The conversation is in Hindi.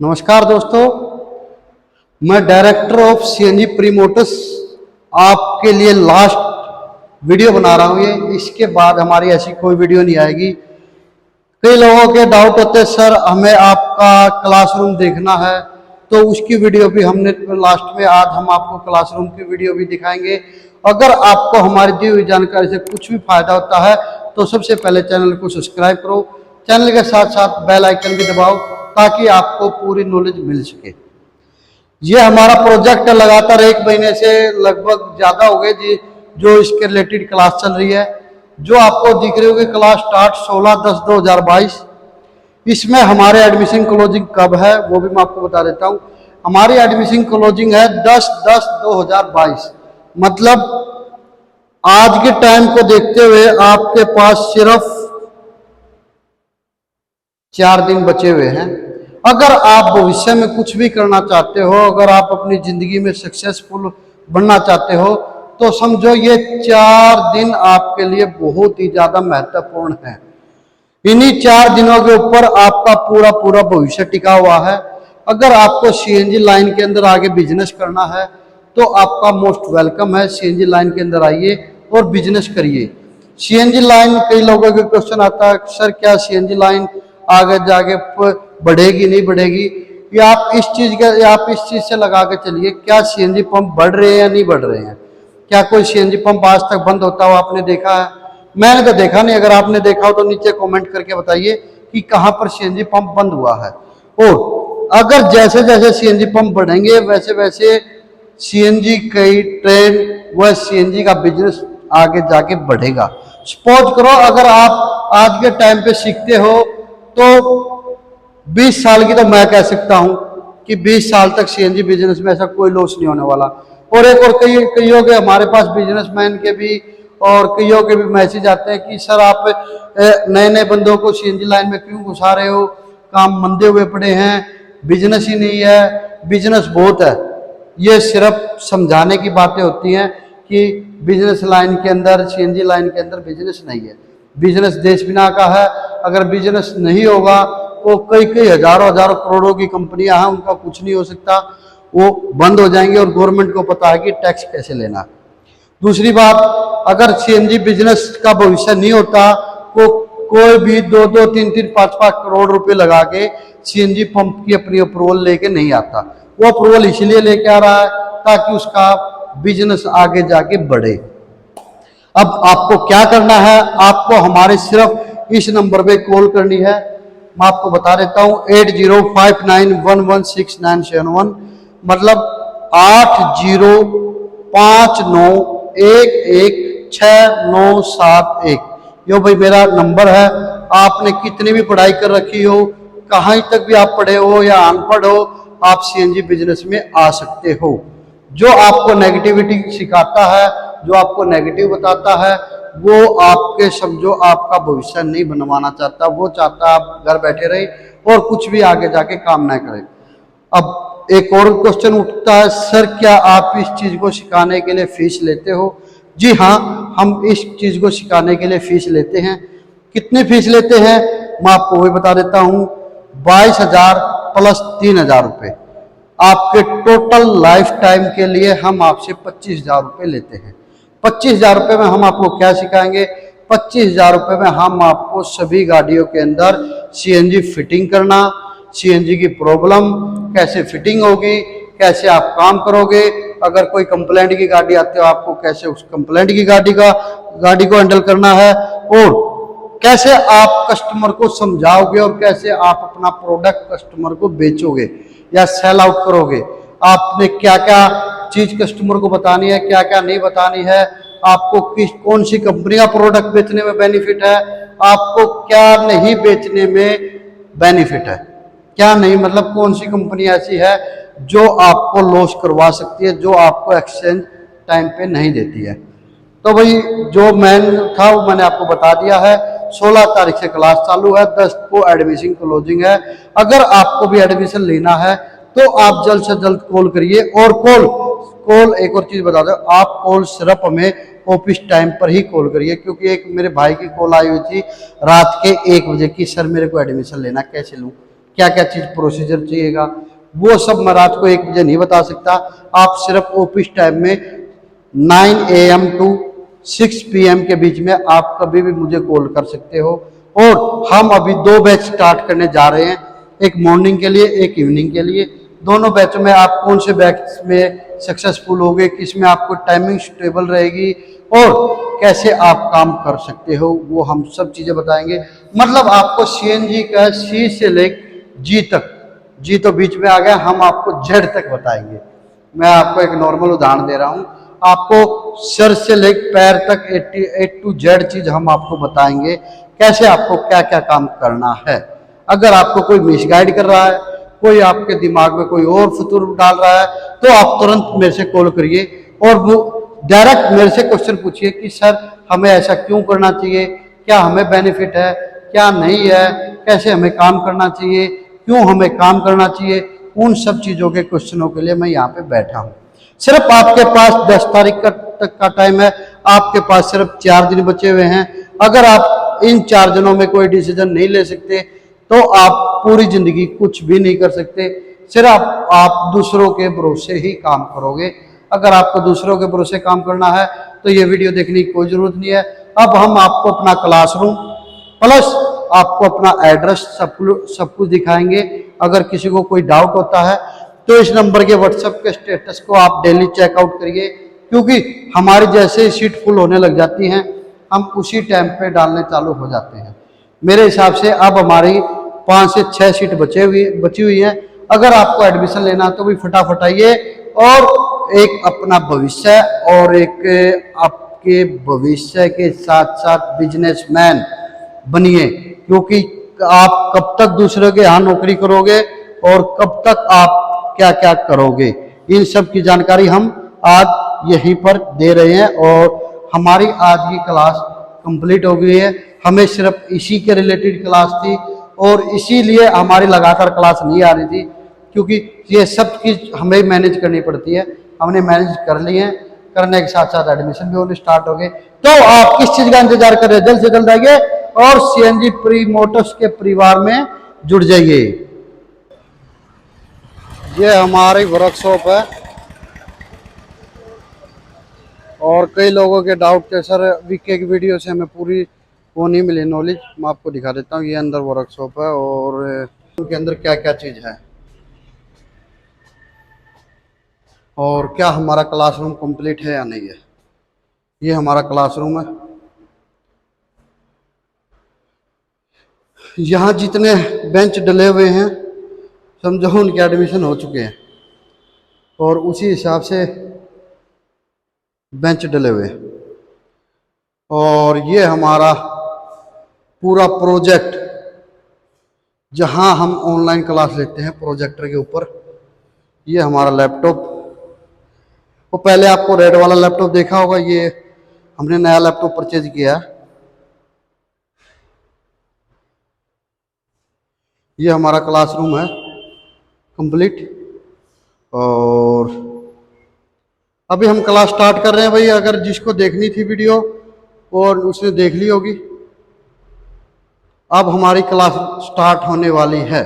नमस्कार दोस्तों, मैं director of CNG pre Motors आपके लिए लास्ट वीडियो बना रहा हूँ। ये इसके बाद हमारी ऐसी कोई वीडियो नहीं आएगी। कई लोगों के डाउट होते हैं, सर हमें आपका क्लासरूम देखना है, तो उसकी वीडियो भी हमने लास्ट में आज हम आपको क्लासरूम की वीडियो भी दिखाएंगे। अगर आपको हमारी दी हुई जानकारी से कुछ भी फायदा होता है तो सबसे पहले चैनल को सब्सक्राइब करो, चैनल के साथ साथ बेल आइकन भी दबाओ ताकि आपको पूरी नॉलेज मिल सके। ये हमारा प्रोजेक्ट लगातार 1 महीने से लगभग ज़्यादा हो गए जी जो इसके रिलेटेड क्लास चल रही है। जो आपको दिख रही होगी क्लास स्टार्ट 16/10/2022। इसमें हमारे एडमिशन क्लोजिंग कब है वो भी मैं आपको बता देता हूँ। हमारी एडमिशन क्लोजिंग है 10/10/2022। मतलब आज के टाइम को देखते हुए आपके पास सिर्फ 4 दिन बचे हुए हैं। अगर आप भविष्य में कुछ भी करना चाहते हो, अगर आप अपनी जिंदगी में सक्सेसफुल बनना चाहते हो, तो समझो ये 4 दिन आपके लिए बहुत ही ज्यादा महत्वपूर्ण है। इन्हीं 4 दिनों के ऊपर आपका पूरा भविष्य टिका हुआ है। अगर आपको सीएनजी लाइन के अंदर आगे बिजनेस करना है तो आपका मोस्ट वेलकम है। सीएनजी लाइन के अंदर आइए और बिजनेस करिए। सीएनजी लाइन, कई लोगों के क्वेश्चन आता है, सर क्या सीएनजी लाइन आगे जाके बढ़ेगी नहीं बढ़ेगी? या आप इस चीज से लगा के चलिए, क्या सीएनजी पंप बढ़ रहे हैं या नहीं बढ़ रहे हैं? क्या कोई सीएनजी पंप आज तक बंद होता हुआ आपने देखा है? मैंने तो देखा नहीं। अगर आपने देखा हो तो नीचे कमेंट करके बताइए कि कहां पर सीएनजी पंप बंद हुआ है। और अगर जैसे जैसे सीएनजी पंप बढ़ेंगे वैसे वैसे सीएनजी की ट्रेन व सीएनजी का बिजनेस आगे जाके बढ़ेगा। सपोज करो अगर आप आज के टाइम पे सीखते हो तो 20 साल की तो मैं कह सकता हूं कि 20 साल तक सीएनजी बिजनेस में ऐसा कोई लॉस नहीं होने वाला। और एक और कईयों के हमारे पास बिजनेसमैन के भी और कईयों के भी मैसेज आते हैं कि सर आप नए नए बंदों को सीएनजी लाइन में क्यों घुसा रहे हो, काम मंदे हुए पड़े हैं, बिजनेस ही नहीं है। बिजनेस बहुत है। ये सिर्फ समझाने की बातें होती हैं कि बिजनेस लाइन के अंदर, सीएनजी लाइन के अंदर बिजनेस नहीं है। बिजनेस देश बिना का है। अगर बिजनेस नहीं होगा तो कई हजारों करोड़ों की कंपनियां हैं, उनका कुछ नहीं हो सकता, वो बंद हो जाएंगे। और गवर्नमेंट को पता है कि टैक्स कैसे लेना। दूसरी बात, अगर सीएनजी बिजनेस का भविष्य नहीं होता तो कोई भी 2-2, 3-3, 5-5 करोड़ रुपए लगा के सीएनजी पंप की अपनी अप्रूवल लेके नहीं आता। वो अप्रूवल इसलिए लेके आ रहा है ताकि उसका बिजनेस आगे जाके बढ़े। अब आपको क्या करना है, आपको हमारे सिर्फ इस नंबर पे कॉल करनी है। मैं आपको बता देता हूं 8059116971, मतलब 8059116971। यो भाई मेरा नंबर है। आपने कितनी भी पढ़ाई कर रखी हो, कहीं तक भी आप पढ़े हो या अनपढ़ हो, आप सीएनजी बिजनेस में आ सकते हो। जो आपको नेगेटिविटी सिखाता है, जो आपको नेगेटिव बताता है, वो आपके समझो आपका भविष्य नहीं बनवाना चाहता। वो चाहता है आप घर बैठे रहे और कुछ भी आगे जाके काम ना करें। अब एक और क्वेश्चन उठता है, सर क्या आप इस चीज को सिखाने के लिए फीस लेते हो? जी हाँ, हम इस चीज को सिखाने के लिए फीस लेते हैं। कितनी फीस लेते हैं मैं आपको वही बता देता हूँ। 22,000 प्लस 3,000 रुपये आपके टोटल लाइफ टाइम के लिए हम आपसे 25,000 रुपये लेते हैं। 25,000 रुपये में हम आपको क्या सिखाएंगे? 25,000 रुपये में हम आपको सभी गाड़ियों के अंदर सीएनजी फिटिंग करना, सीएनजी की प्रॉब्लम कैसे फिटिंग होगी, कैसे आप काम करोगे। अगर कोई कंप्लेंट की गाड़ी आती है आपको कैसे उस कंप्लेंट की गाड़ी को हैंडल करना है, और कैसे आप कस्टमर को समझाओगे और कैसे आप अपना प्रोडक्ट कस्टमर को बेचोगे या सेल आउट करोगे। आपने क्या क्या चीज कस्टमर को बतानी है, क्या क्या नहीं बतानी है, आपको कौन सी कंपनी का प्रोडक्ट बेचने में बेनिफिट है, आपको क्या नहीं बेचने में बेनिफिट है, क्या नहीं, मतलब कौन सी कंपनी ऐसी है जो आपको लॉस करवा सकती है, जो आपको एक्सचेंज टाइम पे नहीं देती है। तो भाई जो मैन था वो मैंने आपको बता दिया है। 16 तारीख से क्लास चालू है, 10 को एडमिशन क्लोजिंग है। अगर आपको भी एडमिशन लेना है तो आप जल्द से जल्द कॉल करिए। और कॉल एक और चीज बता दो, आप कॉल सिर्फ हमें ऑफिस टाइम पर ही कॉल करिए, क्योंकि एक मेरे भाई की कॉल आई हुई थी रात के 1 बजे की, सर मेरे को एडमिशन लेना कैसे लूँ। क्या क्या चीज़ प्रोसीजर चाहिएगा, वो सब मैं रात को 1 बजे नहीं बता सकता। आप सिर्फ ऑफिस टाइम में 9 AM टू 6 PM के बीच में आप कभी भी मुझे कॉल कर सकते हो। और हम अभी 2 बैच स्टार्ट करने जा रहे हैं, एक मॉर्निंग के लिए, एक इवनिंग के लिए। दोनों बैचों में आप कौन से बैच में सक्सेसफुल होगे, किस में आपको टाइमिंग स्टेबल रहेगी और कैसे आप काम कर सकते हो, वो हम सब चीज़ें बताएंगे। मतलब आपको CNG का C से लेकर G तक, G तो बीच में आ गया, हम आपको Z तक बताएंगे। मैं आपको एक नॉर्मल उदाहरण दे रहा हूँ, आपको सर से लेकर पैर तक A to Z चीज़ हम आपको बताएंगे, कैसे आपको क्या क्या काम करना है। अगर आपको कोई मिसगाइड कर रहा है, कोई आपके दिमाग में कोई और फतूर डाल रहा है, तो आप तुरंत मेरे से कॉल करिए और वो डायरेक्ट मेरे से क्वेश्चन पूछिए कि सर हमें ऐसा क्यों करना चाहिए, क्या हमें बेनिफिट है, क्या नहीं है, कैसे हमें काम करना चाहिए, क्यों हमें काम करना चाहिए। उन सब चीज़ों के क्वेश्चनों के लिए मैं यहाँ पे बैठा हूँ। सिर्फ आपके पास 10 तारीख तक का टाइम है, आपके पास सिर्फ 4 दिन बचे हुए हैं। अगर आप इन 4 दिनों में कोई डिसीजन नहीं ले सकते तो आप पूरी जिंदगी कुछ भी नहीं कर सकते। सिर्फ आप दूसरों के भरोसे ही काम करोगे। अगर आपको दूसरों के भरोसे काम करना है तो ये वीडियो देखने की कोई जरूरत नहीं है। अब हम आपको अपना क्लासरूम प्लस आपको अपना एड्रेस सब कुछ दिखाएंगे। अगर किसी को कोई डाउट होता है तो इस नंबर के व्हाट्सएप के स्टेटस को आप डेली चेकआउट करिए, क्योंकि हमारी जैसे ही सीट फुल होने लग जाती हैं हम उसी टाइम पे डालने चालू हो जाते हैं। मेरे हिसाब से अब हमारी 5 से 6 सीट बची हुई हैं। अगर आपको एडमिशन लेना तो भी फटाफट आइए और एक अपना भविष्य और एक आपके भविष्य के साथ साथ बिजनेसमैन बनिए, क्योंकि आप कब तक दूसरे के यहाँ नौकरी करोगे और कब तक आप क्या क्या करोगे, इन सब की जानकारी हम आज यहीं पर दे रहे हैं। और हमारी आज की क्लास कंप्लीट हो गई है। हमें सिर्फ इसी के रिलेटेड क्लास थी और इसीलिए हमारी लगातार क्लास नहीं आ रही थी, क्योंकि ये सब चीज़ हमें मैनेज करनी पड़ती है। हमने मैनेज कर ली है, करने के साथ साथ एडमिशन भी होने स्टार्ट हो गए। तो आप किस चीज़ का इंतजार कर रहे हैं, जल्द से जल्द आइए और CNG प्री मोटर्स के परिवार में जुड़ जाइए। ये हमारी वर्कशॉप है और कई लोगों के डाउट थे सर वीके की वीडियो से हमें पूरी वो नहीं मिली नॉलेज। मैं आपको दिखा देता हूँ, ये अंदर वर्कशॉप है और उनके अंदर क्या क्या चीज़ है और क्या हमारा क्लासरूम कंप्लीट है या नहीं है। ये हमारा क्लासरूम है। यहाँ जितने बेंच डले हुए हैं समझो उनके एडमिशन हो चुके हैं और उसी हिसाब से बेंच डले हुए। और ये हमारा पूरा प्रोजेक्ट जहाँ हम ऑनलाइन क्लास लेते हैं प्रोजेक्टर के ऊपर। ये हमारा लैपटॉप, वो पहले आपको रेड वाला लैपटॉप देखा होगा, ये हमने नया लैपटॉप परचेज किया। ये हमारा क्लासरूम है कंप्लीट और अभी हम क्लास स्टार्ट कर रहे हैं भाई। अगर जिसको देखनी थी वीडियो और उसने देख ली होगी। अब हमारी क्लास स्टार्ट होने वाली है।